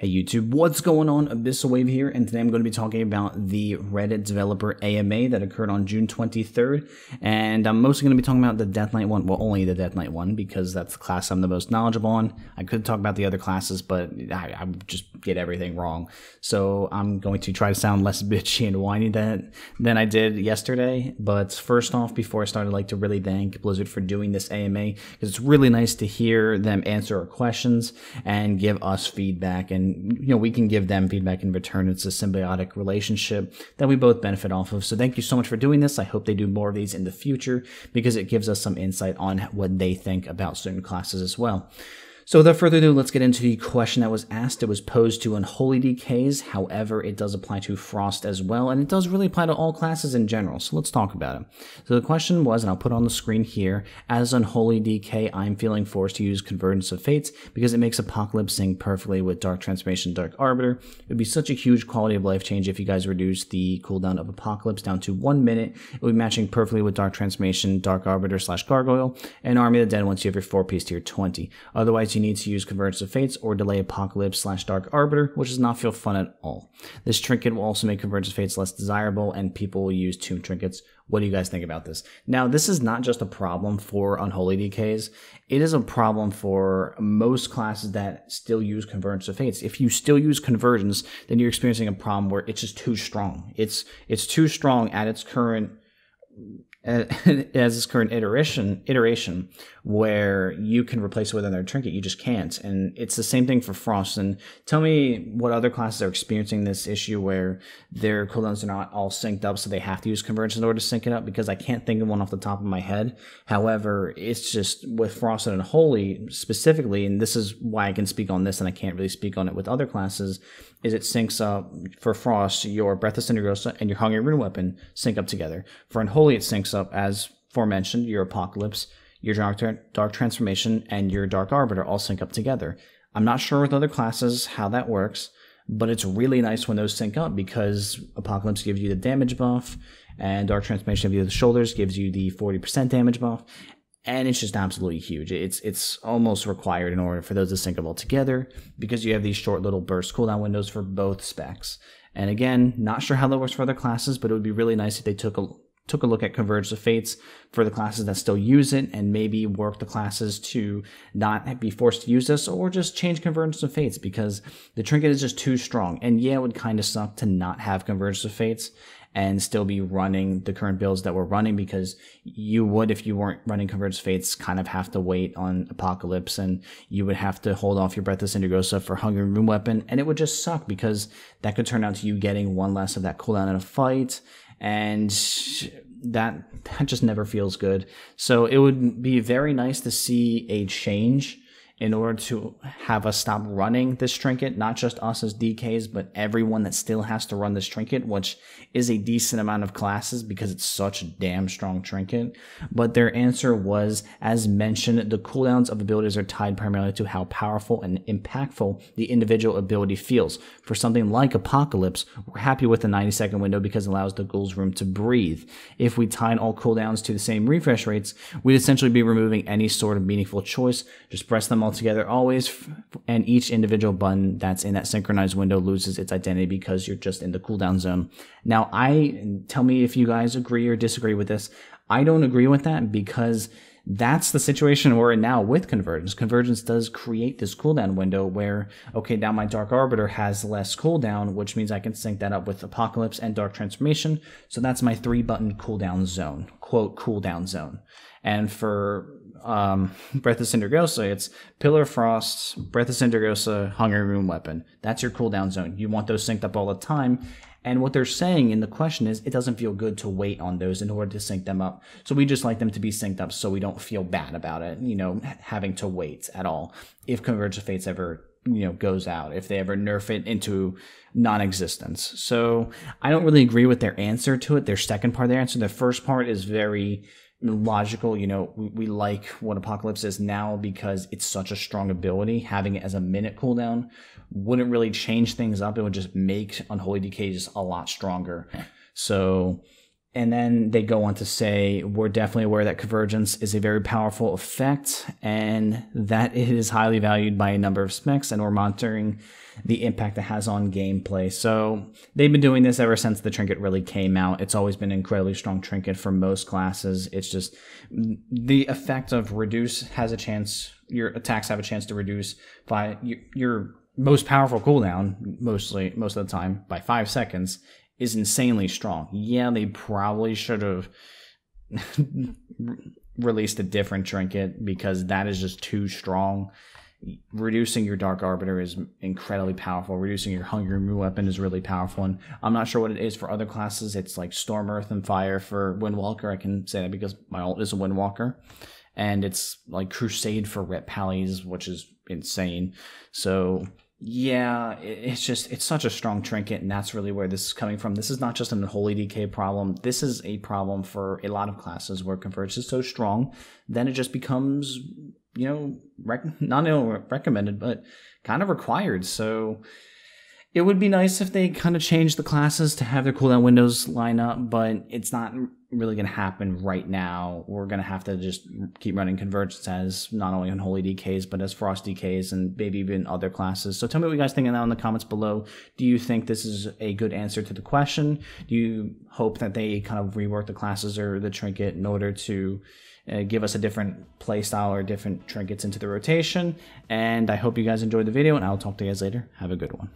Hey YouTube, what's going on? Abyssalwave here, and today I'm going to be talking about the Reddit developer AMA that occurred on June 23rd, and I'm mostly going to be talking about the Death Knight one, well, only the Death Knight one, because that's the class I'm the most knowledgeable on. I could talk about the other classes, but I would just get everything wrong, so I'm going to try to sound less bitchy and whiny than I did yesterday. But first off, before I start, I'd like to really thank Blizzard for doing this AMA, because it's really nice to hear them answer our questions and give us feedback, and we can give them feedback in return. It's a symbiotic relationship that we both benefit off of. So thank you so much for doing this. I hope they do more of these in the future because it gives us some insight on what they think about certain classes as well. So without further ado, let's get into the question that was asked. It was posed to Unholy DKs. However, it does apply to Frost as well, and it does really apply to all classes in general. So let's talk about it. So the question was, and I'll put it on the screen here, as Unholy DK, I'm feeling forced to use Convergence of Fates because it makes Apocalypse sync perfectly with Dark Transformation, Dark Arbiter. It would be such a huge quality of life change if you guys reduce the cooldown of Apocalypse down to 1 minute. It would be matching perfectly with Dark Transformation, Dark Arbiter / Gargoyle, and Army of the Dead once you have your 4-piece tier 20. Otherwise, you need to use Convergence of Fates or delay Apocalypse / Dark Arbiter, which does not feel fun at all. This trinket will also make Convergence of Fates less desirable, and people will use tomb trinkets. What do you guys think about this? Now, this is not just a problem for Unholy DKs. It is a problem for most classes that still use Convergence of Fates. If you still use Convergence, then you're experiencing a problem where it's just too strong. It's too strong at its current iteration where you can replace it with another trinket. You just can't. And it's the same thing for Frost. And tell me what other classes are experiencing this issue where their cooldowns are not all synced up, so they have to use Convergence in order to sync it up, because I can't think of one off the top of my head. However, it's just with Frost and Unholy specifically, and this is why I can speak on this and I can't really speak on it with other classes, is it syncs up for Frost, your Breath of Cindergosa and your Hungry Rune Weapon sync up together. For Unholy, it syncs up, as aforementioned, your Apocalypse, your Dark Transformation, and your Dark Arbiter all sync up together. I'm not sure with other classes how that works, but it's really nice when those sync up, because Apocalypse gives you the damage buff, and Dark Transformation gives you the shoulders, gives you the 40% damage buff, and it's just absolutely huge. It's almost required in order for those to sync up all together, because you have these short little burst cooldown windows for both specs. And again, not sure how that works for other classes, but it would be really nice if they took a look at Convergence of Fates for the classes that still use it, and maybe work the classes to not be forced to use this, or just change Convergence of Fates, because the trinket is just too strong. And yeah, it would kind of suck to not have Convergence of Fates and still be running the current builds that we're running, because you would, if you weren't running Convergence of Fates, kind of have to wait on Apocalypse, and you would have to hold off your Breath of Cindergosa for Hungry Rune Weapon, and it would just suck, because that could turn out to you getting one less of that cooldown in a fight, and that just never feels good. So it would be very nice to see a change in order to have us stop running this trinket, not just us as DKs, but everyone that still has to run this trinket, which is a decent amount of classes because it's such a damn strong trinket. But their answer was, as mentioned, the cooldowns of abilities are tied primarily to how powerful and impactful the individual ability feels. For something like Apocalypse, we're happy with the 90-second window because it allows the ghouls room to breathe. If we tied all cooldowns to the same refresh rates, we'd essentially be removing any sort of meaningful choice. Just press them all together always, and each individual button that's in that synchronized window loses its identity because you're just in the cooldown zone. Now, tell me if you guys agree or disagree with this. I don't agree with that, because that's the situation we're in now with Convergence. Convergence does create this cooldown window where, okay, now my Dark Arbiter has less cooldown, which means I can sync that up with Apocalypse and Dark Transformation. So that's my 3-button cooldown zone, quote, cooldown zone. And for Breath of Cindergosa, it's Pillar of Frost, Breath of Cindergosa, Hungry Rune Weapon. That's your cooldown zone. You want those synced up all the time. And what they're saying in the question is, it doesn't feel good to wait on those in order to sync them up. So we just like them to be synced up so we don't feel bad about it, having to wait at all. If Convergence of Fates ever, goes out, if they ever nerf it into non-existence. So I don't really agree with their answer to it, their second part of their answer. The first part is very logical. We like what Apocalypse is now because it's such a strong ability. Having it as a minute cooldown wouldn't really change things up. It would just make Unholy DKs a lot stronger. So And then they go on to say, we're definitely aware that convergence is a very powerful effect and that it is highly valued by a number of specs, and we're monitoring the impact it has on gameplay. So they've been doing this ever since the Trinket really came out. It's always been an incredibly strong Trinket for most classes. It's just the effect of reduce has a chance, your attacks have a chance to reduce by your most powerful cooldown, most of the time, by 5 seconds, is insanely strong. Yeah, they probably should have released a different Trinket because that is just too strong. Reducing your Dark Arbiter is incredibly powerful. Reducing your Hungry Moo weapon is really powerful. And I'm not sure what it is for other classes. It's like Storm, Earth, and Fire for Windwalker. I can say that because my ult is a Windwalker. And it's like Crusade for Ret Pallies, which is insane. So yeah, it's such a strong Trinket, and that's really where this is coming from. This is not just an Unholy DK problem. This is a problem for a lot of classes where convergence is so strong, then it just becomes, you know, not only recommended, but kind of required. So it would be nice if they kind of changed the classes to have their cooldown windows line up, but it's not really going to happen right now. We're going to have to just keep running convergence as not only Unholy DKs, but as Frost DKs and maybe even other classes. So tell me what you guys think of that in the comments below. Do you think this is a good answer to the question? Do you hope that they kind of rework the classes or the Trinket in order to give us a different playstyle or different trinkets into the rotation? And I hope you guys enjoyed the video, and I'll talk to you guys later. Have a good one.